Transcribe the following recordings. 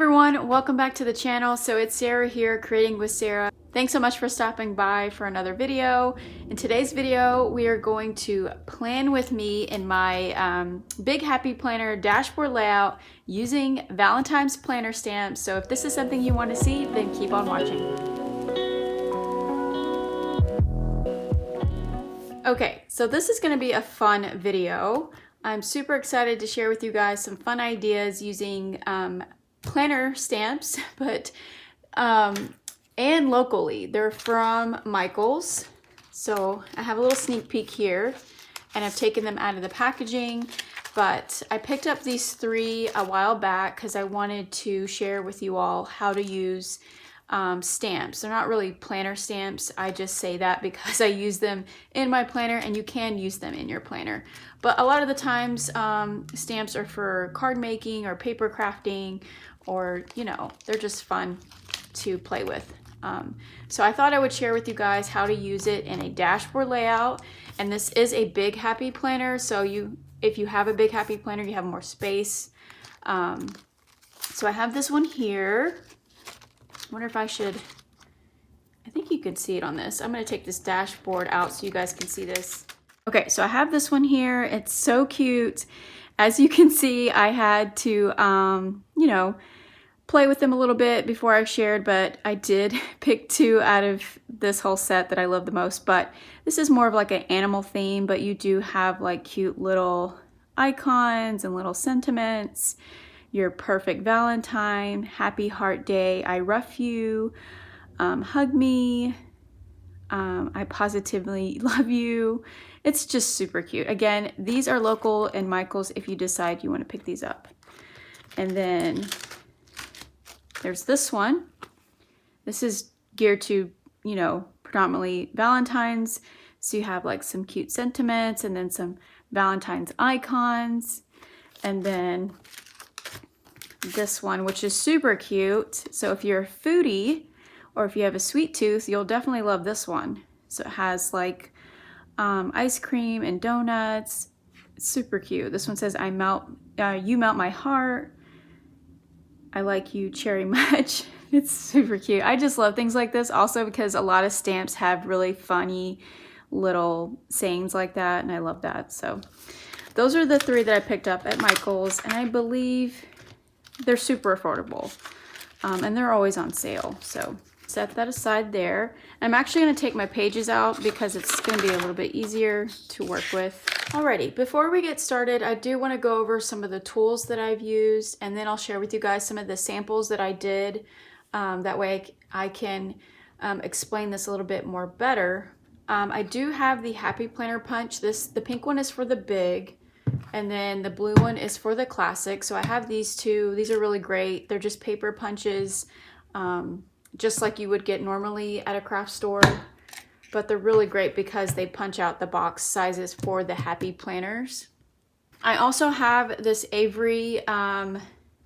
Everyone, welcome back to the channel. So it's Sarah here, Creating with Sarah. Thanks so much for stopping by for another video. In today's video, we are going to plan with me in my Big Happy Planner dashboard layout using Valentine's planner stamps. So if this is something you want to see, then keep on watching. Okay, so this is going to be a fun video. I'm super excited to share with you guys some fun ideas using planner stamps, but and locally. They're from Michaels. So I have a little sneak peek here, and I've taken them out of the packaging, but I picked up these three a while back because I wanted to share with you all how to use stamps. They're not really planner stamps. I just say that because I use them in my planner, and you can use them in your planner. But a lot of the times stamps are for card making or paper crafting, or they're just fun to play with. So I thought I would share with you guys how to use it in a dashboard layout. And this is a Big Happy Planner, so if you have a Big Happy Planner, you have more space. So I have this one here. I wonder if I think you can see it on this. I'm going to take this dashboard out so you guys can see this. Okay, so I have this one here. It's so cute. As you can see, I had to, play with them a little bit before I shared, but I did pick two out of this whole set that I love the most. But this is more of like an animal theme, but you do have like cute little icons and little sentiments. Your perfect Valentine, happy heart day, I rough you, hug me, I positively love you. It's just super cute. Again, these are local in Michaels if you decide you want to pick these up. And then there's this one. This is geared to, predominantly Valentine's. So you have like some cute sentiments and then some Valentine's icons. And then this one, which is super cute. So if you're a foodie or if you have a sweet tooth, you'll definitely love this one. So it has like ice cream and donuts. It's super cute. This one says, you melt my heart. I like you cherry much. It's super cute. I just love things like this also because a lot of stamps have really funny little sayings like that, and I love that. So those are the three that I picked up at Michaels, and I believe they're super affordable, and they're always on sale. So set that aside there. I'm actually going to take my pages out because it's going to be a little bit easier to work with. Alrighty, before we get started, I do want to go over some of the tools that I've used, and then I'll share with you guys some of the samples that I did. That way I can explain this a little bit more better. I do have the Happy Planner Punch. The pink one is for the big, and then the blue one is for the classic. So I have these two. These are really great. They're just paper punches, just like you would get normally at a craft store, but they're really great because they punch out the box sizes for the Happy Planners. I also have this Avery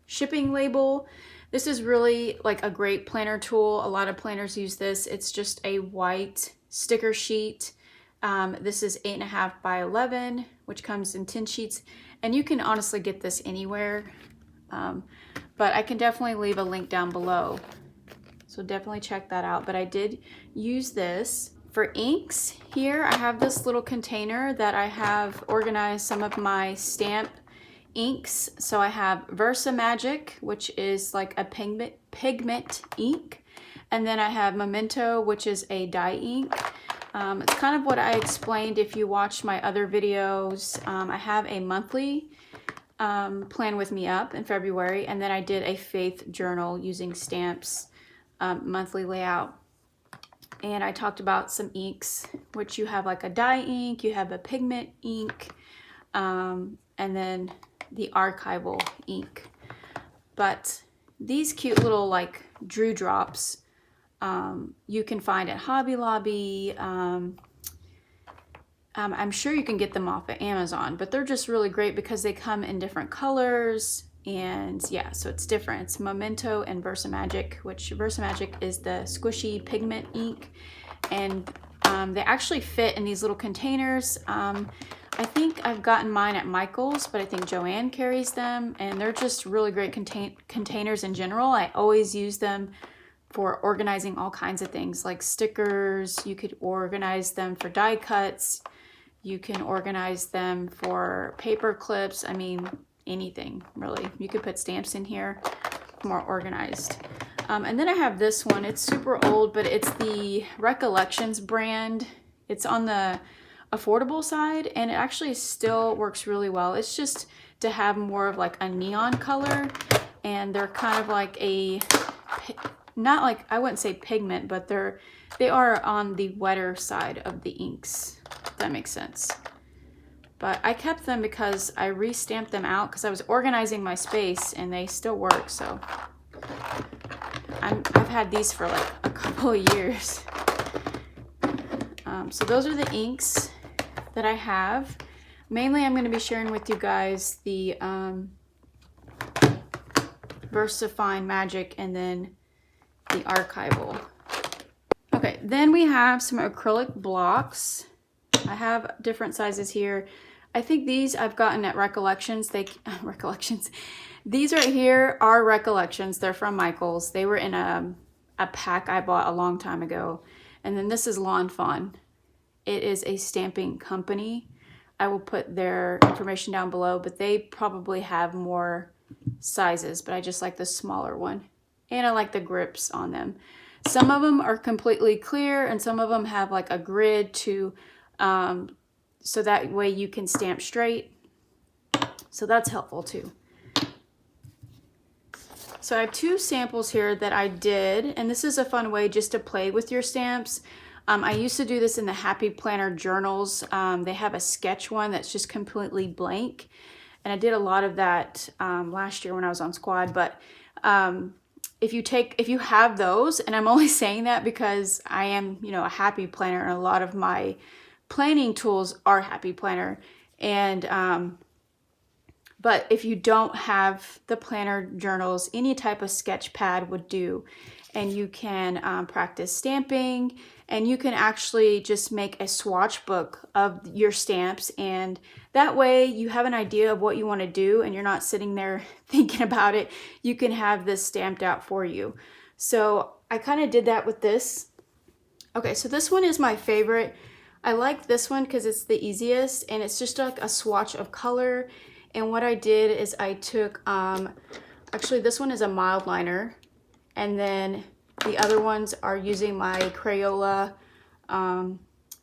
shipping label. This is really like a great planner tool. A lot of planners use this. It's just a white sticker sheet. This is 8.5 by 11, which comes in 10 sheets, and you can honestly get this anywhere, but I can definitely leave a link down below. So definitely check that out. But I did use this. For inks, here I have this little container that I have organized some of my stamp inks. So I have Versa Magic, which is like a pigment ink. And then I have Memento, which is a dye ink. It's kind of what I explained if you watched my other videos. I have a monthly plan with me up in February, and then I did a faith journal using stamps monthly layout. And I talked about some inks, which you have like a dye ink, you have a pigment ink, and then the archival ink. But these cute little like Drew drops, you can find at Hobby Lobby. I'm sure you can get them off of Amazon, but they're just really great because they come in different colors. And yeah, so it's different. It's Memento and Versa Magic, which Versa Magic is the squishy pigment ink, and They actually fit in these little containers. I think I've gotten mine at Michael's, but I think Joanne carries them, and they're just really great containers in general. I always use them for organizing all kinds of things like stickers. You could organize them for die cuts. You can organize them for paper clips. I mean, anything really. You could put stamps in here, more organized. And then I have this one. It's super old, but it's the Recollections brand. It's on the affordable side, and it actually still works really well. It's just to have more of like a neon color, and they're kind of like a, not like, I wouldn't say pigment, but they are on the wetter side of the inks, if that makes sense. But I kept them because I re-stamped them out because I was organizing my space, and they still work. So I've had these for like a couple of years. So those are the inks that I have. Mainly I'm going to be sharing with you guys the VersaFine Magic and then the archival. Okay, then we have some acrylic blocks. I have different sizes here. I think these I've gotten at Recollections. Recollections. These right here are Recollections. They're from Michael's. They were in a pack I bought a long time ago. And then this is Lawn Fawn. It is a stamping company. I will put their information down below, but they probably have more sizes, but I just like the smaller one. And I like the grips on them. Some of them are completely clear, and some of them have like a grid to, so that way you can stamp straight. So that's helpful too. So I have two samples here that I did, and this is a fun way just to play with your stamps. I used to do this in the Happy Planner journals. They have a sketch one that's just completely blank, and I did a lot of that last year when I was on squad. But if you have those, and I'm only saying that because I am, a Happy Planner, and a lot of my planning tools are Happy Planner, and but if you don't have the planner journals, any type of sketch pad would do, and you can practice stamping, and you can actually just make a swatch book of your stamps, and that way you have an idea of what you want to do, and you're not sitting there thinking about it. You can have this stamped out for you. So I kind of did that with this. Okay, so this one is my favorite. I like this one because it's the easiest, and it's just like a swatch of color. And what I did is I took, actually this one is a mild liner, and then the other ones are using my Crayola.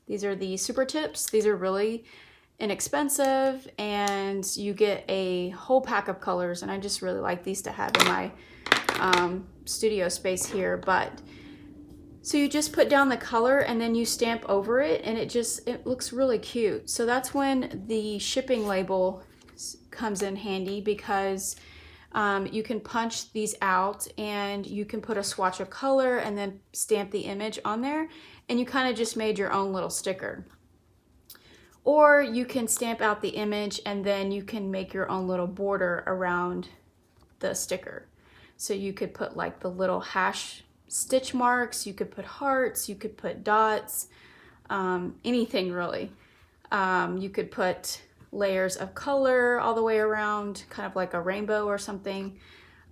These are the Super Tips. These are really inexpensive, and you get a whole pack of colors, and I just really like these to have in my studio space here. But so you just put down the color, and then you stamp over it, and it looks really cute. So that's when the shipping label comes in handy, because you can punch these out, and you can put a swatch of color and then stamp the image on there, and you kind of just made your own little sticker. Or you can stamp out the image, and then you can make your own little border around the sticker. So you could put like the little hash stitch marks, you could put hearts, you could put dots, anything really. You could put layers of color all the way around, kind of like a rainbow or something.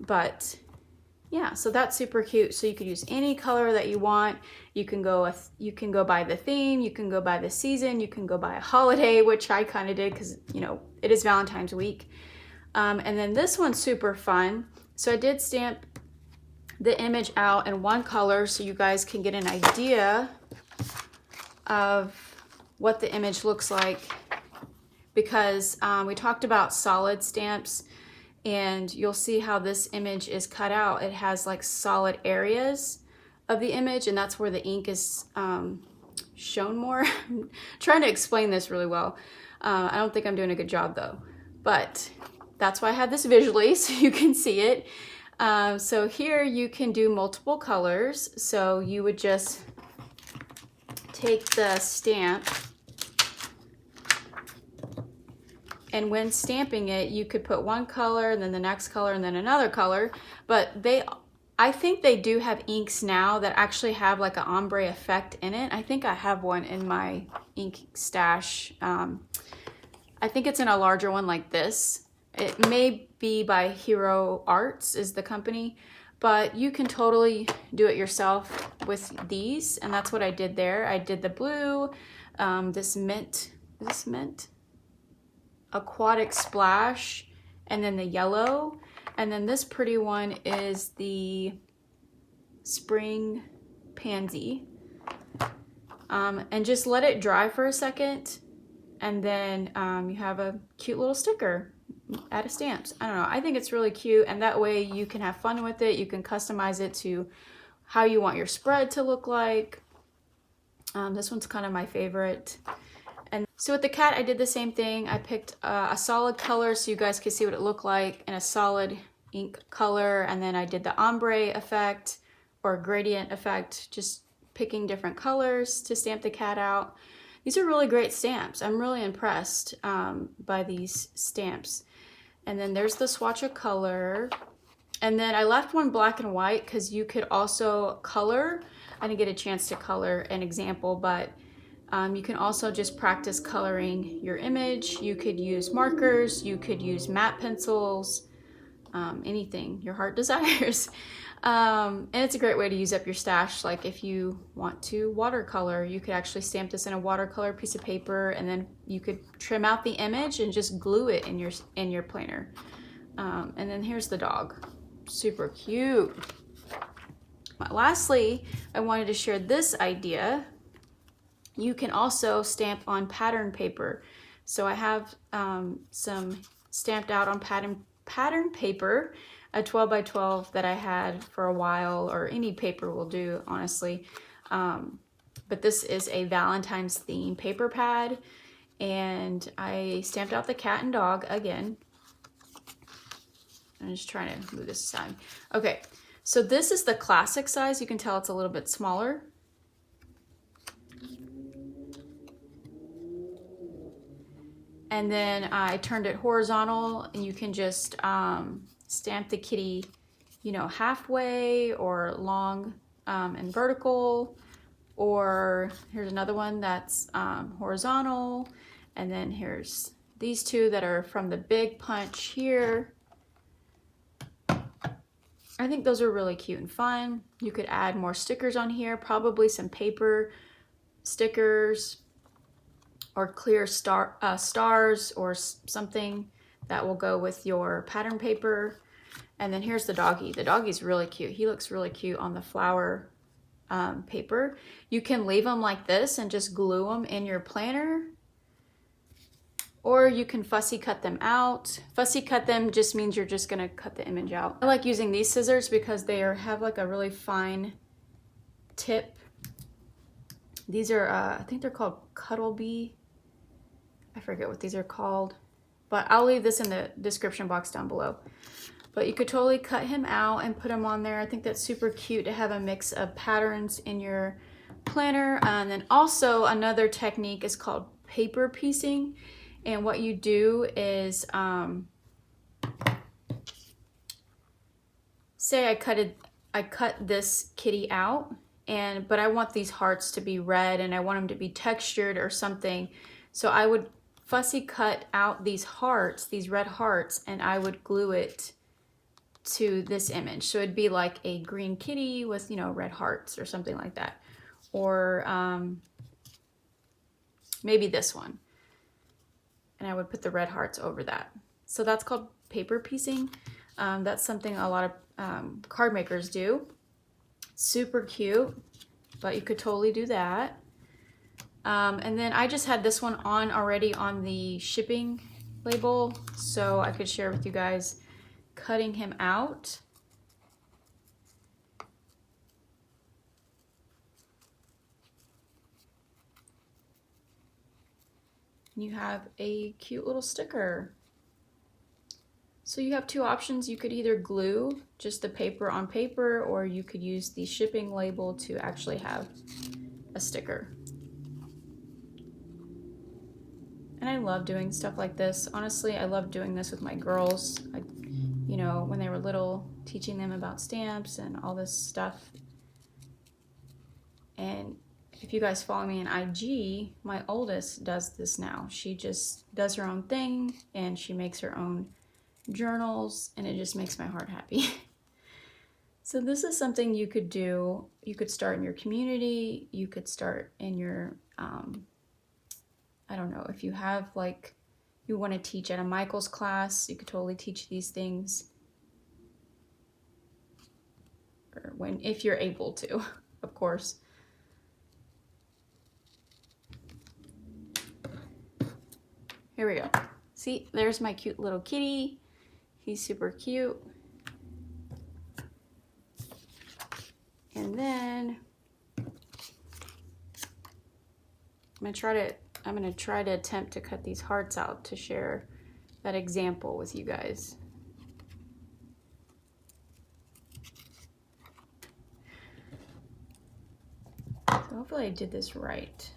But yeah, so that's super cute. So you could use any color that you want. You can go by the theme, you can go by the season, you can go by a holiday, which I kind of did because it is Valentine's week. And then this one's super fun. So I did stamp the image out in one color so you guys can get an idea of what the image looks like, because we talked about solid stamps, and you'll see how this image is cut out. It has like solid areas of the image, and that's where the ink is shown more. I'm trying to explain this really well. I don't think I'm doing a good job though, but that's why I had this visually so you can see it. So here you can do multiple colors. So you would just take the stamp, and when stamping it, you could put one color and then the next color and then another color, but I think they do have inks now that actually have like an ombre effect in it. I think I have one in my ink stash. I think it's in a larger one like this. It may be by Hero Arts is the company, but you can totally do it yourself with these, and that's what I did there. I did the blue, this mint, is this mint? Aquatic Splash, and then the yellow. And then this pretty one is the Spring Pansy. And just let it dry for a second. And then you have a cute little sticker out of stamps. I don't know, I think it's really cute. And that way you can have fun with it. You can customize it to how you want your spread to look like. This one's kind of my favorite. And so with the cat, I did the same thing. I picked a solid color so you guys could see what it looked like, and a solid ink color. And then I did the ombre effect or gradient effect, just picking different colors to stamp the cat out. These are really great stamps. I'm really impressed by these stamps. And then there's the swatch of color. And then I left one black and white because you could also color. I didn't get a chance to color an example, but you can also just practice coloring your image. You could use markers, you could use matte pencils, anything your heart desires. And it's a great way to use up your stash. Like if you want to watercolor, you could actually stamp this in a watercolor piece of paper, and then you could trim out the image and just glue it in your planner. And then here's the dog, super cute. Lastly, I wanted to share this idea. You can also stamp on pattern paper. So I have some stamped out on pattern paper, a 12 by 12 that I had for a while, or any paper will do, honestly. But this is a Valentine's theme paper pad, and I stamped out the cat and dog again. I'm just trying to move this aside. Okay, so this is the classic size. You can tell it's a little bit smaller. And then I turned it horizontal, and you can just stamp the kitty, you know, halfway or long and vertical. Or here's another one that's horizontal. And then here's these two that are from the big punch here. I think those are really cute and fun. You could add more stickers on here, probably some paper stickers, or clear stars or something that will go with your pattern paper. And then here's the doggy. The doggy's really cute. He looks really cute on the flower paper. You can leave them like this and just glue them in your planner, or you can fussy cut them out. Fussy cut them just means you're just gonna cut the image out. I like using these scissors because they have like a really fine tip. These are, I think they're called Cuttlebee. I forget what these are called, but I'll leave this in the description box down below. But you could totally cut him out and put him on there. I think that's super cute to have a mix of patterns in your planner. And then also another technique is called paper piecing. And what you do is, say I cut this kitty out, but I want these hearts to be red and I want them to be textured or something. So I would fussy cut out these hearts, these red hearts, and I would glue it to this image. So it'd be like a green kitty with, you know, red hearts or something like that. Or maybe this one. And I would put the red hearts over that. So that's called paper piecing. That's something a lot of card makers do. Super cute, but you could totally do that. And then I just had this one on already on the shipping label, so I could share with you guys cutting him out. You have a cute little sticker. So you have two options. You could either glue just the paper on paper, or you could use the shipping label to actually have a sticker. And I love doing stuff like this. Honestly, I love doing this with my girls. you know, when they were little, teaching them about stamps and all this stuff. And if you guys follow me on IG, my oldest does this now. She just does her own thing and she makes her own journals, and it just makes my heart happy. So this is something you could do. You could start in your community. You could start in your, I don't know, if you have like, you want to teach at a Michael's class, you could totally teach these things. Or if you're able to, of course. Here we go. See, there's my cute little kitty. He's super cute. And then I'm gonna try to attempt to cut these hearts out to share that example with you guys. So hopefully I did this right.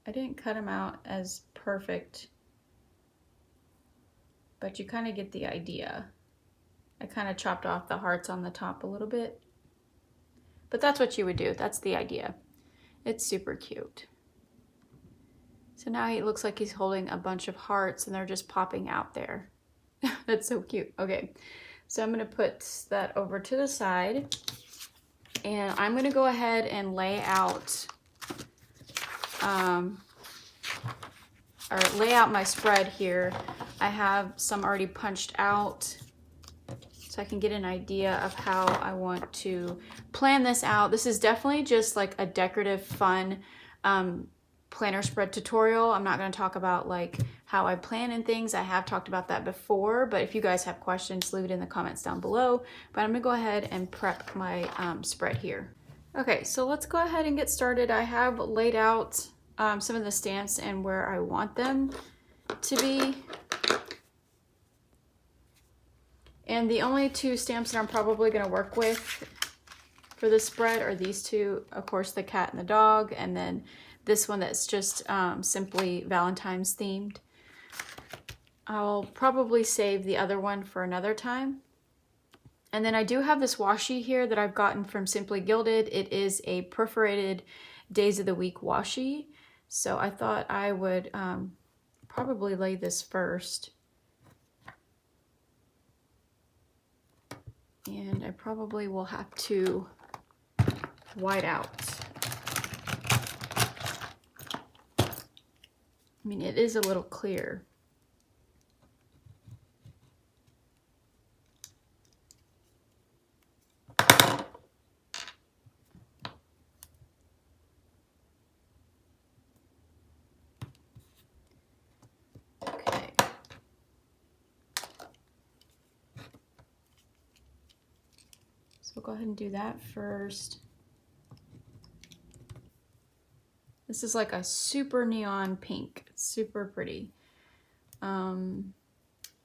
I didn't cut them out as perfect, but you kind of get the idea. I kind of chopped off the hearts on the top a little bit, but that's what you would do. That's the idea. It's super cute. So now he looks like he's holding a bunch of hearts and they're just popping out there. That's so cute. Okay, so I'm gonna put that over to the side, and I'm gonna go ahead and lay out my spread here. I have some already punched out so I can get an idea of how I want to plan this out. This is definitely just like a decorative, fun planner spread tutorial. I'm not going to talk about like how I plan and things. I have talked about that before, but if you guys have questions, leave it in the comments down below. But I'm going to go ahead and prep my spread here. Okay, so let's go ahead and get started. I have laid out some of the stamps and where I want them to be. And the only two stamps that I'm probably going to work with for this spread are these two, of course, the cat and the dog, and then this one that's just simply Valentine's themed. I'll probably save the other one for another time. And then I do have this washi here that I've gotten from Simply Gilded. It is a perforated Days of the Week washi. So I thought I would probably lay this first. And I probably will have to white out. I mean, it is a little clear. We'll go ahead and do that first. This is like a super neon pink. It's super pretty. I'm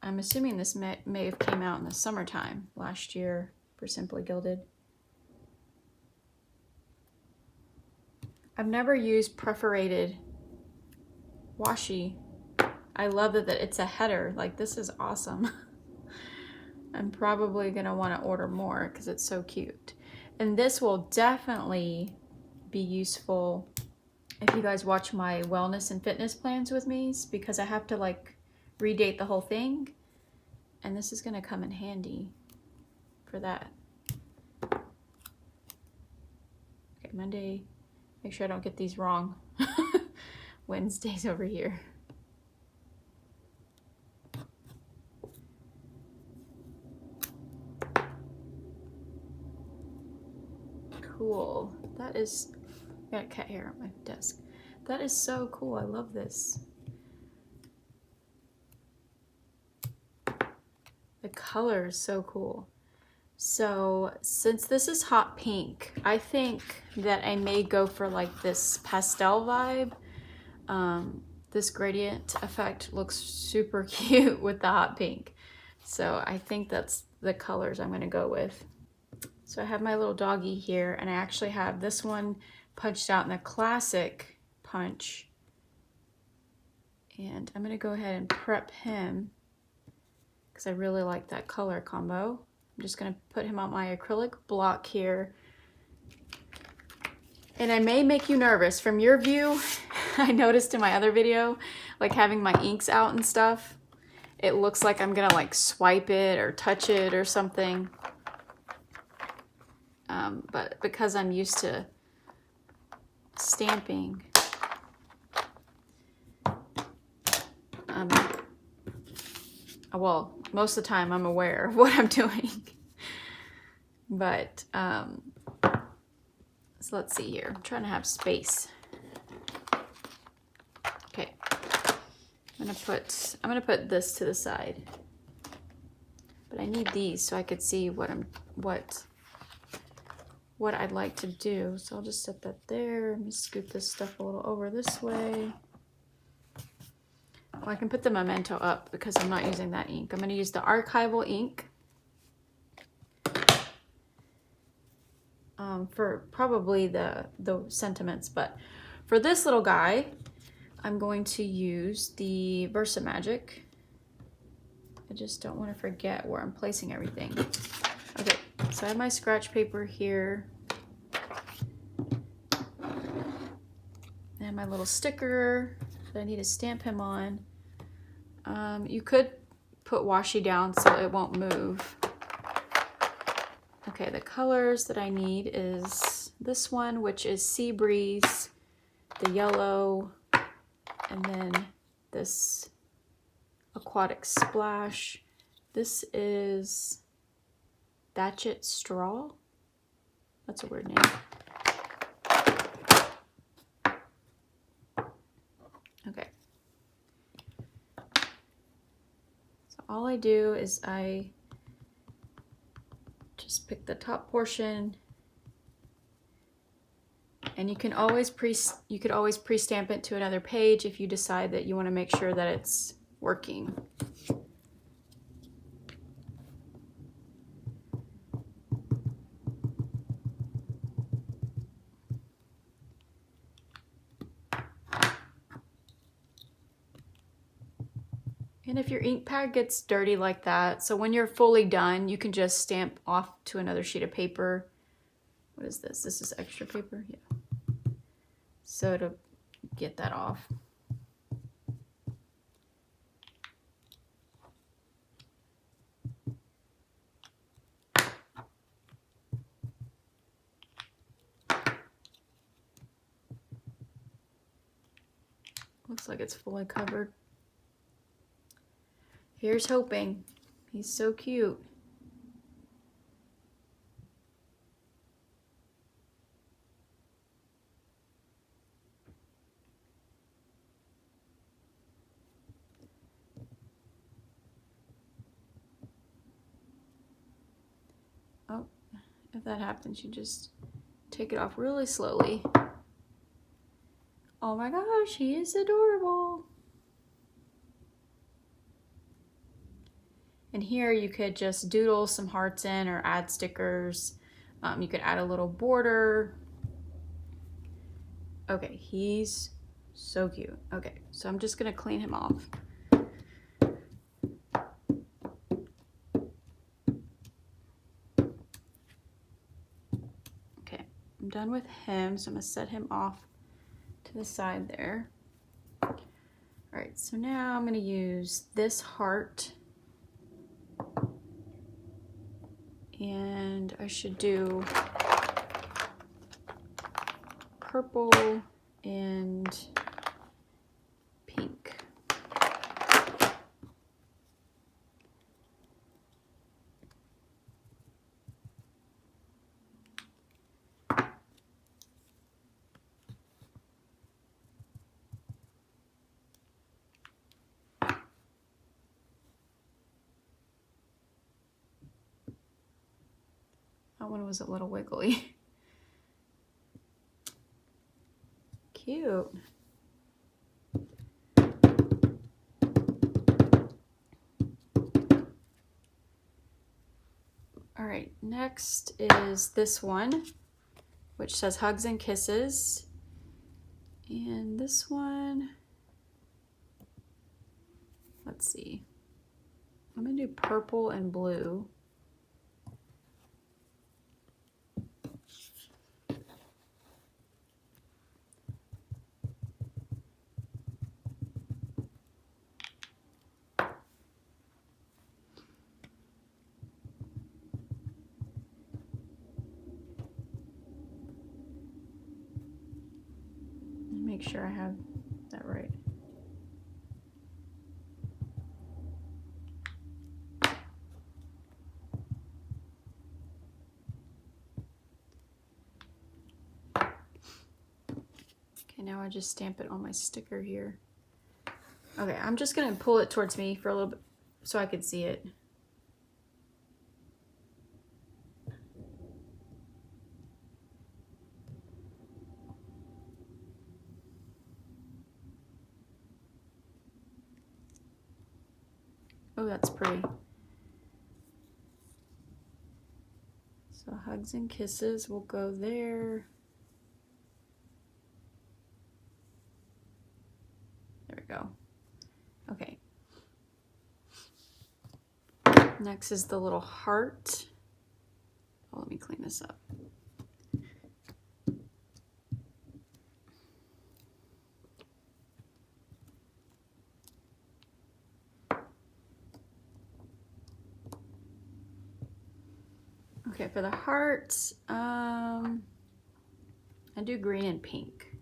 assuming this may have came out in the summertime last year for Simply Gilded. I've never used perforated washi. I love that it's a header. Like, this is awesome. I'm probably gonna want to order more because it's so cute. And this will definitely be useful if you guys watch my wellness and fitness plans with me, because I have to like redate the whole thing. And this is gonna come in handy for that. Okay, Monday, make sure I don't get these wrong. Wednesday's over here. Cool. That is, I got a cat hair on my desk. That is so cool. I love this. The color is so cool. So since this is hot pink, I think that I may go for like this pastel vibe. This gradient effect looks super cute with the hot pink. So I think that's the colors I'm gonna go with. So I have my little doggy here, and I actually have this one punched out in the classic punch And I'm gonna go ahead and prep him because I really like that color combo. I'm just gonna put him on my acrylic block here. And I may make you nervous. From your view, I noticed in my other video, like having my inks out and stuff, it looks like I'm gonna like swipe it or touch it or something. But because I'm used to stamping, well, most of the time I'm aware of what I'm doing. But so let's see here. I'm trying to have space. Okay, I'm gonna put this to the side. But I need these so I could see what I'd like to do. So I'll just set that there. Let me scoot this stuff a little over this way. Well, I can put the memento up because I'm not using that ink. I'm going to use the archival ink for probably the sentiments, but for this little guy, I'm going to use the Versamagic. I just don't want to forget where I'm placing everything. Okay, so I have my scratch paper here. And my little sticker that I need to stamp him on. You could put washi down so it won't move. Okay, the colors that I need is this one, which is Sea Breeze, the yellow, and then this Aquatic Splash. This is Thatchet Straw. That's a weird name. Okay. So all I do is I just pick the top portion, and you could always pre-stamp it to another page if you decide that you want to make sure that it's working. And if your ink pad gets dirty like that, so when you're fully done, you can just stamp off to another sheet of paper. What is this? This is extra paper? Yeah. So to get that off. Looks like it's fully covered. Here's hoping. He's so cute. Oh, if that happens, you just take it off really slowly. Oh my gosh, he is adorable. And here you could just doodle some hearts in or add stickers. You could add a little border. Okay, he's so cute. Okay, so I'm just gonna clean him off. Okay, I'm done with him, so I'm gonna set him off to the side there. All right, so now I'm gonna use this heart. And I should do purple and pink. That one was a little wiggly. Cute. All right, next is this one, which says Hugs and Kisses. And this one, let's see. I'm gonna do purple and blue. Make sure I have that right. Okay, now I just stamp it on my sticker here. Okay, I'm just gonna pull it towards me for a little bit so I can see it. Oh, that's pretty. So hugs and kisses will go there. There we go. Okay. Next is the little heart. Oh, let me clean this up. Okay, for the heart, I do green and pink.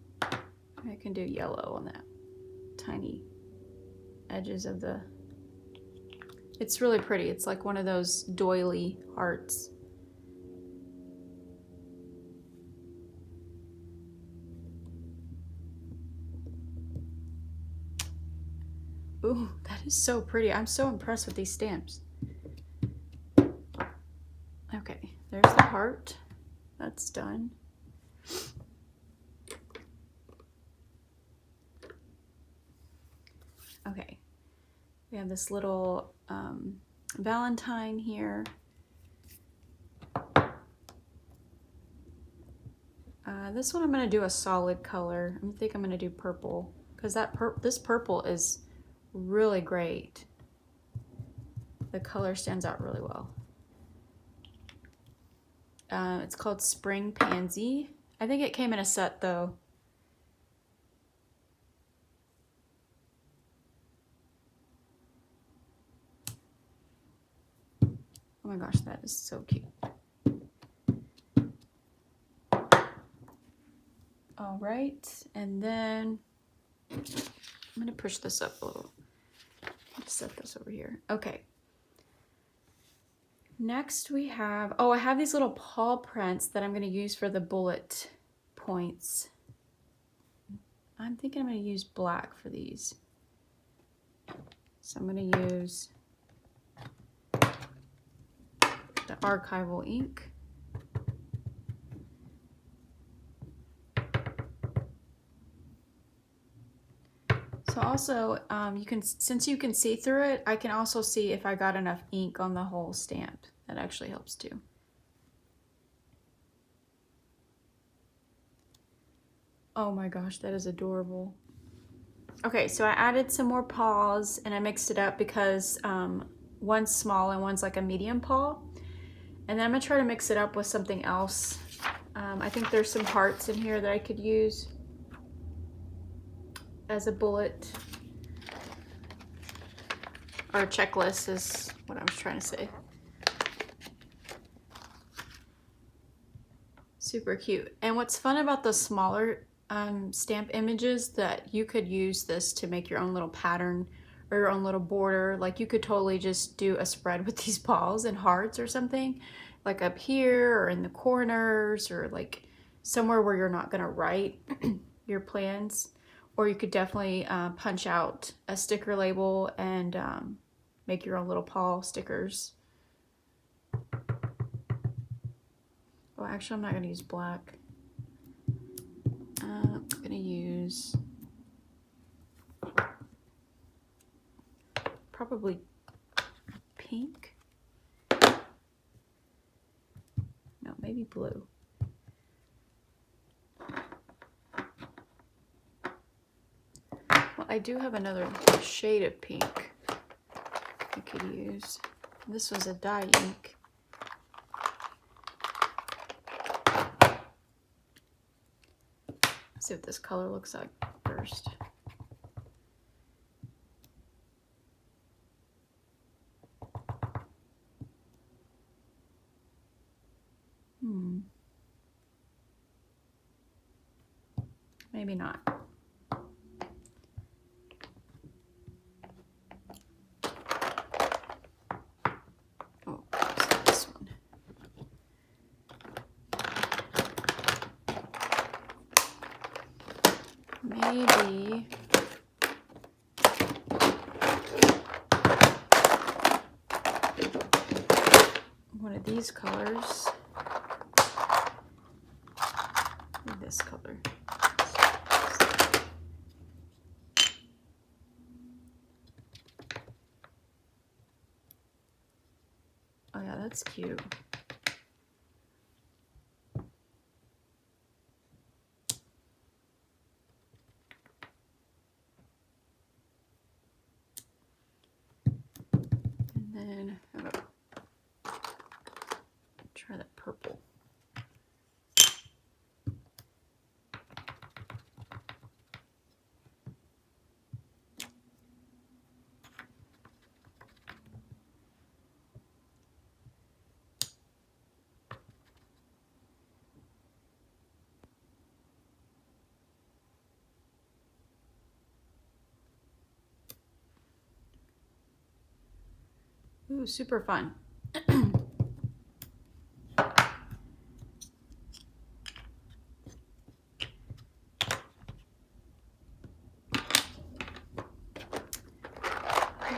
I can do yellow on that tiny edges of the, it's really pretty. It's like one of those doily hearts. Ooh, that is so pretty. I'm so impressed with these stamps. Okay, there's the heart. That's done. Okay, we have this little Valentine here. This one I'm going to do a solid color. I think I'm going to do purple because this purple is really great. The color stands out really well. It's called Spring Pansy. I think it came in a set though. Oh my gosh, that is so cute. All right, and then I'm gonna push this up a little. Let's set this over here. Okay. Next we have, oh, I have these little paw prints that I'm gonna use for the bullet points. I'm thinking I'm gonna use black for these. So I'm gonna use the archival ink. So also, you can, since you can see through it, I can also see if I got enough ink on the whole stamp. That actually helps too. Oh my gosh, that is adorable. Okay, so I added some more paws and I mixed it up because one's small and one's like a medium paw. And then I'm gonna try to mix it up with something else. I think there's some hearts in here that I could use as a bullet, or a checklist is what I was trying to say. Super cute. And what's fun about the smaller stamp images, that you could use this to make your own little pattern or your own little border. Like you could totally just do a spread with these balls and hearts or something, like up here or in the corners, or like somewhere where you're not gonna write your plans. Or you could definitely punch out a sticker label and make your own little paw stickers. Oh, actually, I'm not going to use black. I'm going to use probably pink. No, maybe blue. I do have another shade of pink I could use. This was a dye ink. Let's see what this color looks like first. Maybe not. Oh, this one. Maybe one of these colors. Or this color. Oh yeah, that's cute. And then I'm gonna try that purple. Ooh, super fun. I'm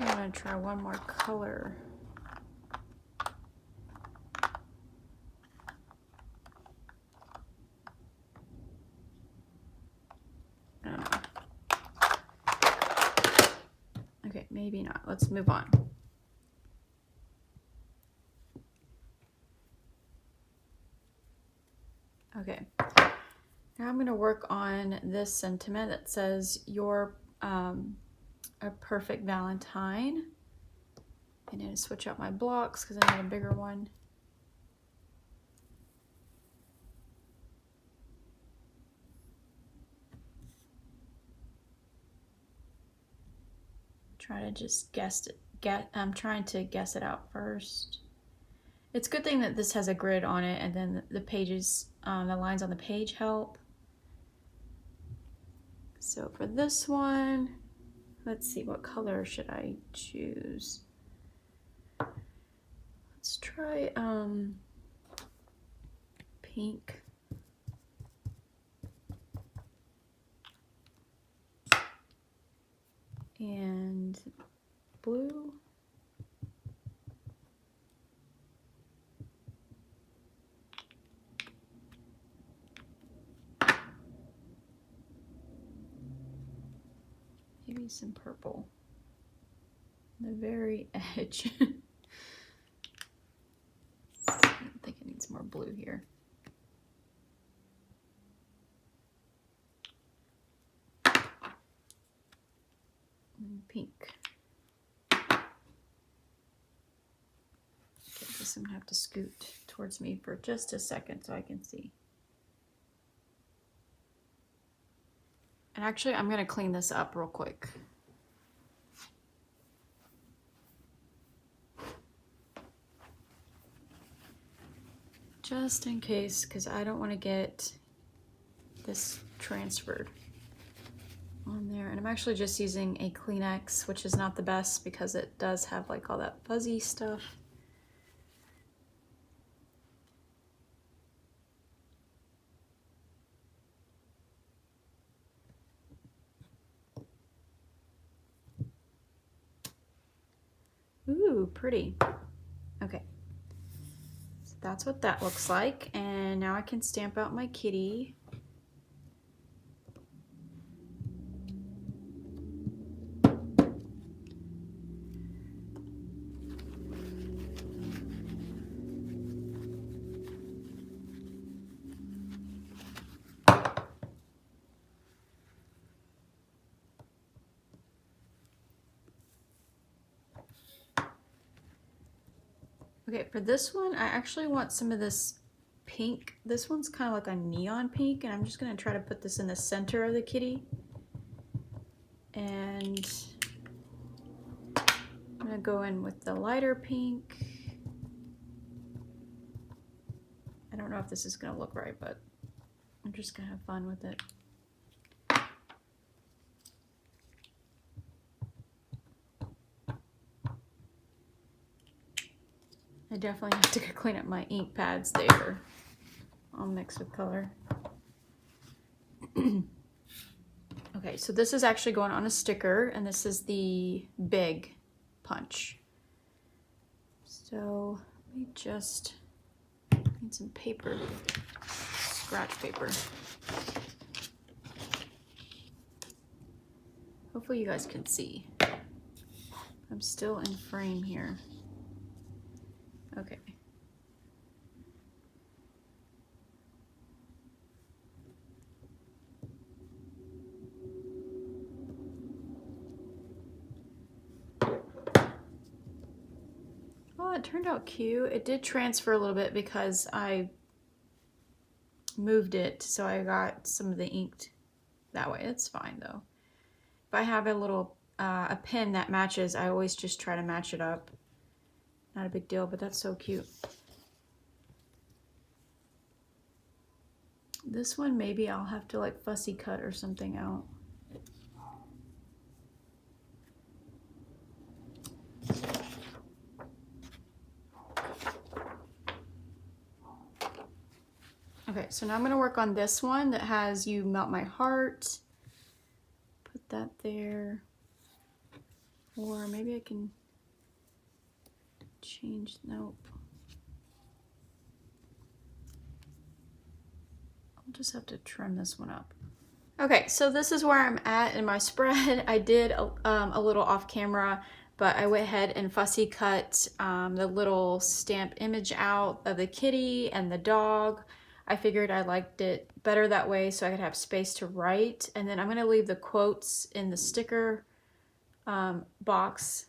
gonna try one more color. I don't know. Okay, maybe not. Let's move on. Okay, now I'm going to work on this sentiment that says you're a perfect Valentine. I need to switch out my blocks because I need a bigger one. Try to just guess it. I'm trying to guess it out first. It's a good thing that this has a grid on it, and then the pages, the lines on the page help. So for this one, let's see, what color should I choose? Let's try pink. And blue. Maybe some purple. The very edge. I think it needs more blue here. And pink. Okay, guess I'm gonna have to scoot towards me for just a second so I can see. And actually, I'm gonna clean this up real quick. Just in case, because I don't want to get this transferred on there. And I'm actually just using a Kleenex, which is not the best because it does have like all that fuzzy stuff. Ooh, pretty. Okay. So that's what that looks like. And now I can stamp out my kitty. Okay, for this one, I actually want some of this pink. This one's kind of like a neon pink, and I'm just gonna try to put this in the center of the kitty. And I'm gonna go in with the lighter pink. I don't know if this is gonna look right, but I'm just gonna have fun with it. I definitely have to clean up my ink pads. They are all mixed with color. Okay, so this is actually going on a sticker, and this is the big punch. So let me just need some paper, scratch paper. Hopefully you guys can see. I'm still in frame here. Okay. Well, it turned out cute. It did transfer a little bit because I moved it, so I got some of the ink that way. It's fine though. If I have a little a pen that matches, I always just try to match it up. Not a big deal, but that's so cute. This one, maybe I'll have to like fussy cut or something out. Okay, so now I'm gonna work on this one that has "You Melt My Heart." Put that there. Or maybe I can change, nope. I'll just have to trim this one up. Okay, so this is where I'm at in my spread. I did a little off camera, but I went ahead and fussy cut the little stamp image out of the kitty and the dog. I figured I liked it better that way so I could have space to write. And then I'm gonna leave the quotes in the sticker box.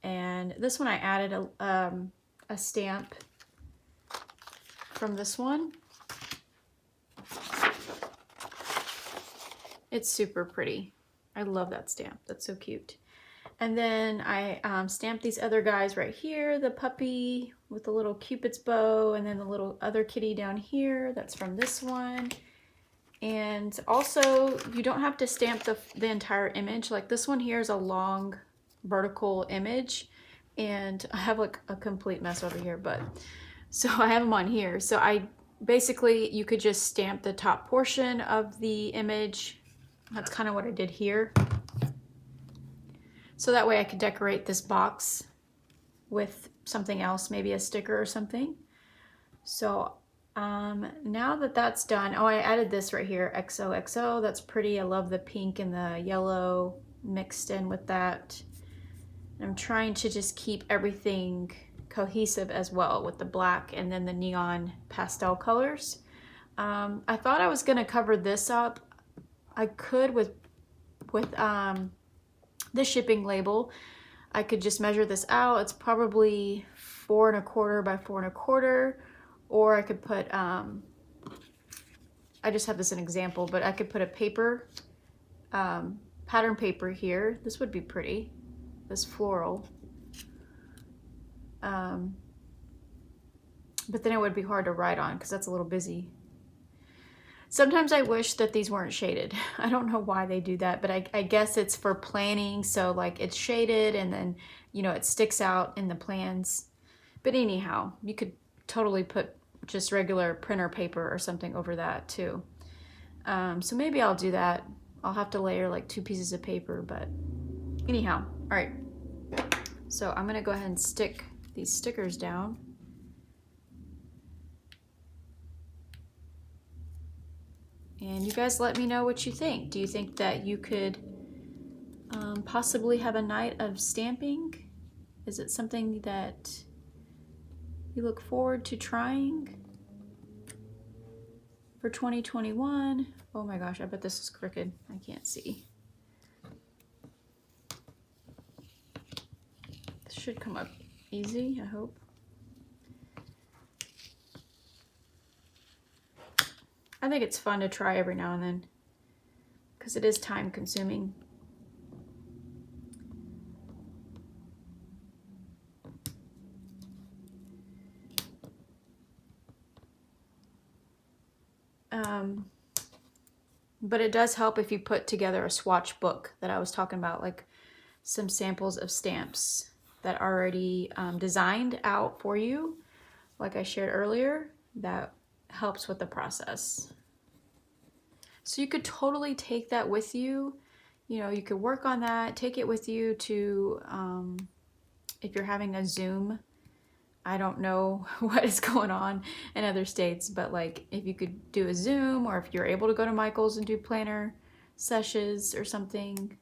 And this one I added a stamp from this one. It's super pretty. I love that stamp. That's so cute. And then I stamped these other guys right here, the puppy with the little Cupid's bow, and then the little other kitty down here. That's from this one. And also, you don't have to stamp the entire image. Like this one here is a long vertical image, and I have like a complete mess over here, but so I have them on here. So basically you could just stamp the top portion of the image. That's kind of what I did here. So that way I could decorate this box with something else, maybe a sticker or something. So now that that's done, oh, I added this right here, XOXO. That's pretty. I love the pink and the yellow mixed in with that. And I'm trying to just keep everything cohesive as well with the black and then the neon pastel colors. I thought I was gonna cover this up. I could with the shipping label. I could just measure this out. It's probably 4 1/4 by 4 1/4, or I could put, I just have this an example, but I could put a paper, pattern paper here. This would be pretty, this floral. But then it would be hard to write on because that's a little busy. Sometimes I wish that these weren't shaded. I don't know why they do that, but I guess it's for planning. So like it's shaded and then, you know, it sticks out in the plans. But anyhow, you could totally put just regular printer paper or something over that too. So maybe I'll do that. I'll have to layer like 2 pieces of paper, but anyhow, all right. So I'm gonna go ahead and stick these stickers down. And you guys let me know what you think. Do you think that you could possibly have a night of stamping? Is it something that you look forward to trying for 2021? Oh my gosh, I bet this is crooked. I can't see. This should come up easy, I hope. I think it's fun to try every now and then because it is time consuming. But it does help if you put together a swatch book that I was talking about, like some samples of stamps that are already designed out for you, like I shared earlier. That helps with the process. So you could totally take that with you. You know, you could work on that, take it with you to, if you're having a Zoom. I don't know what is going on in other states, but like if you could do a Zoom, or if you're able to go to Michael's and do planner sessions or something,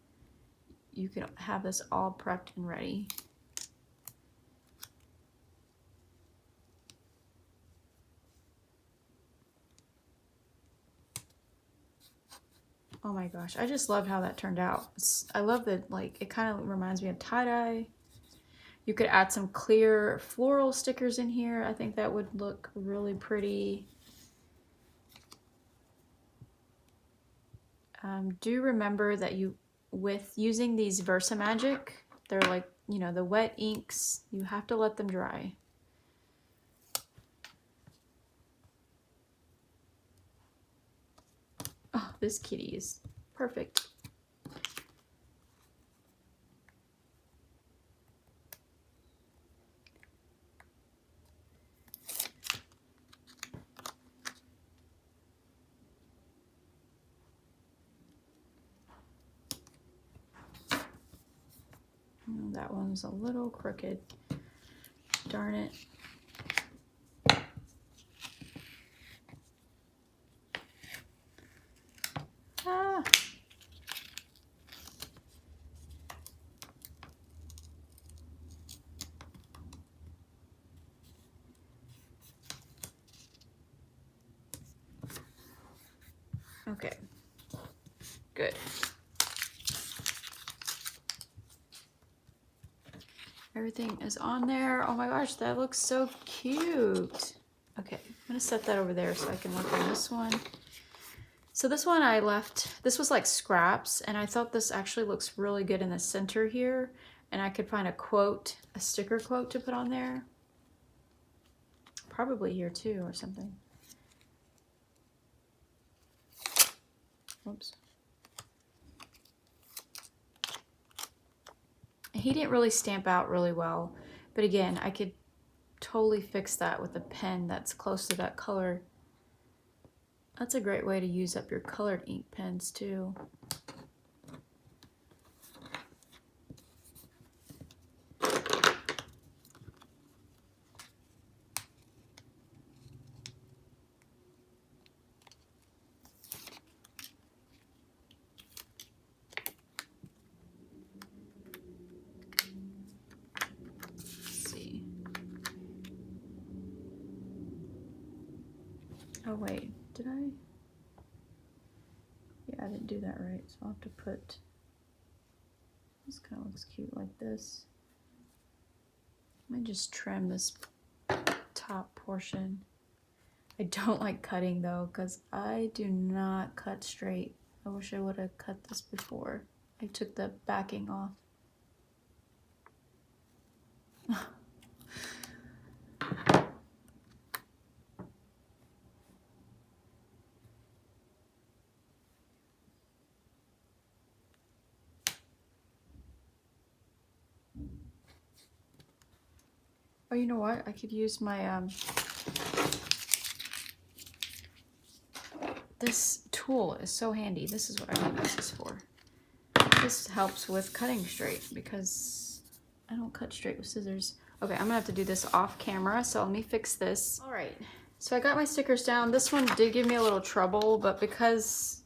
you could have this all prepped and ready. Oh my gosh, I just love how that turned out. I love that, like, it kind of reminds me of tie-dye. You could add some clear floral stickers in here. I think that would look really pretty. Do remember that with using these Versamagic, they're like, you know, the wet inks, you have to let them dry. Oh, this kitty is perfect. That one's a little crooked. Darn it. Ah. Okay. Good. Everything is on there. Oh my gosh, that looks so cute. Okay, I'm gonna set that over there so I can work on this one. So this one I left, this was like scraps, and I thought this actually looks really good in the center here, and I could find a quote, a sticker quote to put on there. Probably here too or something. Oops. He didn't really stamp out really well, but again, I could totally fix that with a pen that's close to that color. That's a great way to use up your colored ink pens too. Oh wait, did I? Yeah, I didn't do that right, so I'll have to put, this kind of looks cute like this. Let me just trim this top portion. I don't like cutting though, because I do not cut straight. I wish I would have cut this before I took the backing off. Oh, you know what? I could use my, this tool is so handy. This is what I need this for. This helps with cutting straight because I don't cut straight with scissors. Okay, I'm gonna have to do this off camera, so let me fix this. All right, so I got my stickers down. This one did give me a little trouble, but because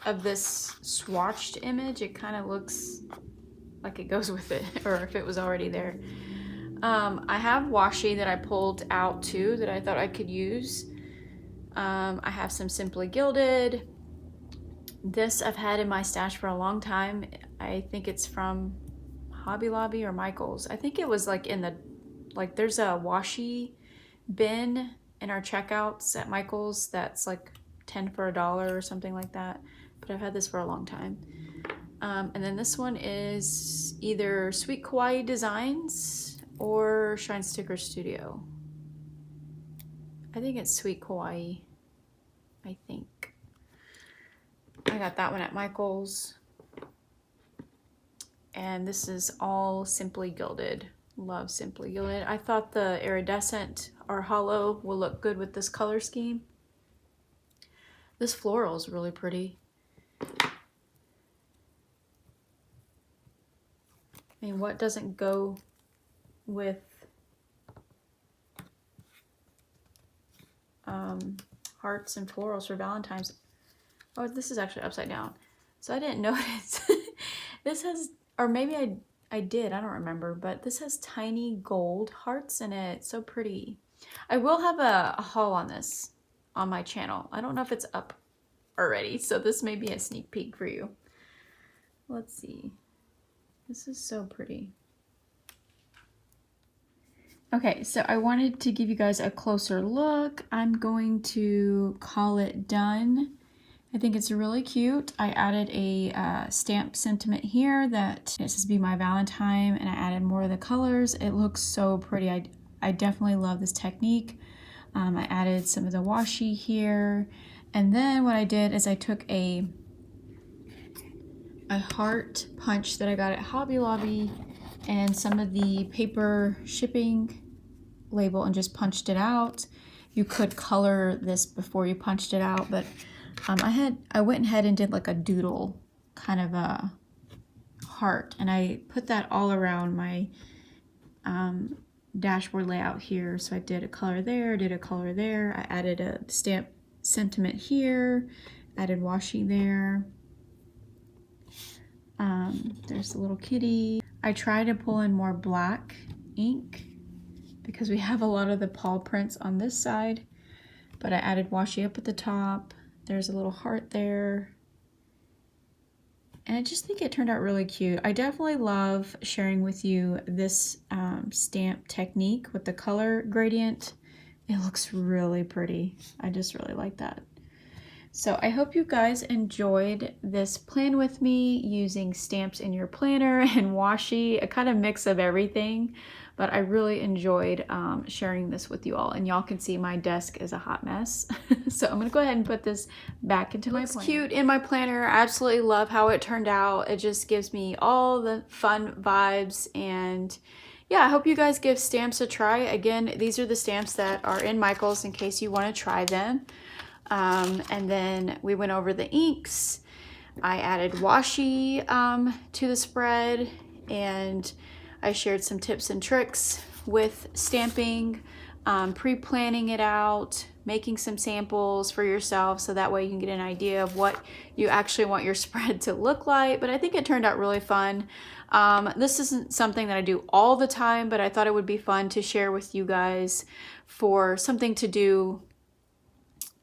of this swatched image, it kind of looks like it goes with it, or if it was already there. I have washi that I pulled out too that I thought I could use. I have some Simply Gilded. This I've had in my stash for a long time. I think it's from Hobby Lobby or Michael's. I think it was like in the, like there's a washi bin in our checkouts at Michael's that's like 10 for $1 or something like that, but I've had this for a long time. And then this one is either Sweet Kawaii Designs or Shine Sticker Studio. I think it's Sweet Kawaii, I think. I got that one at Michael's. And this is all Simply Gilded. Love Simply Gilded. I thought the iridescent or hollow will look good with this color scheme. This floral is really pretty. I mean, what doesn't go with hearts and florals for Valentine's? Oh, this is actually upside down. So I didn't notice. This has, or maybe I did, I don't remember, but this has tiny gold hearts in it. So pretty. I will have a haul on this on my channel. I don't know if it's up already, so this may be a sneak peek for you. Let's see. This is so pretty. Okay, so I wanted to give you guys a closer look. I'm going to call it done. I think it's really cute. I added a stamp sentiment here that it says Be My Valentine, and I added more of the colors. It looks so pretty. I definitely love this technique. I added some of the washi here. And then what I did is I took a heart punch that I got at Hobby Lobby and some of the paper shipping label and just punched it out. You could color this before you punched it out, but I went ahead and did like a doodle kind of a heart, and I put that all around my dashboard layout here. So I did a color there, did a color there. I added a stamp sentiment here, added washi there. There's a little kitty. I try to pull in more black ink because we have a lot of the paw prints on this side, but I added washi up at the top. There's a little heart there. And I just think it turned out really cute. I definitely love sharing with you this stamp technique with the color gradient. It looks really pretty. I just really like that. So I hope you guys enjoyed this plan with me using stamps in your planner and washi, a kind of mix of everything. But I really enjoyed sharing this with you all. And y'all can see my desk is a hot mess. So I'm gonna go ahead and put this back into my planner. It's cute in my planner. I absolutely love how it turned out. It just gives me all the fun vibes. And yeah, I hope you guys give stamps a try. Again, these are the stamps that are in Michael's in case you wanna try them. And then we went over the inks. I added washi to the spread, and I shared some tips and tricks with stamping, pre-planning it out, making some samples for yourself so that way you can get an idea of what you actually want your spread to look like. But I think it turned out really fun. This isn't something that I do all the time, but I thought it would be fun to share with you guys for something to do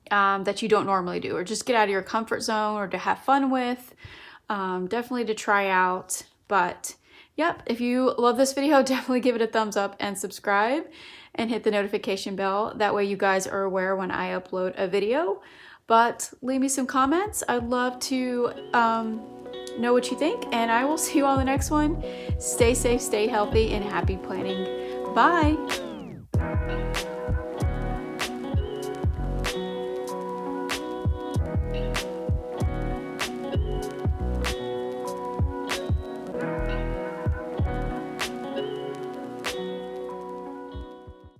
that you don't normally do, or just get out of your comfort zone, or to have fun with, definitely to try out. But yep, if you love this video, definitely give it a thumbs up and subscribe and hit the notification bell. That way you guys are aware when I upload a video. But leave me some comments. I'd love to know what you think, and I will see you on the next one. Stay safe, stay healthy, and happy planning. Bye.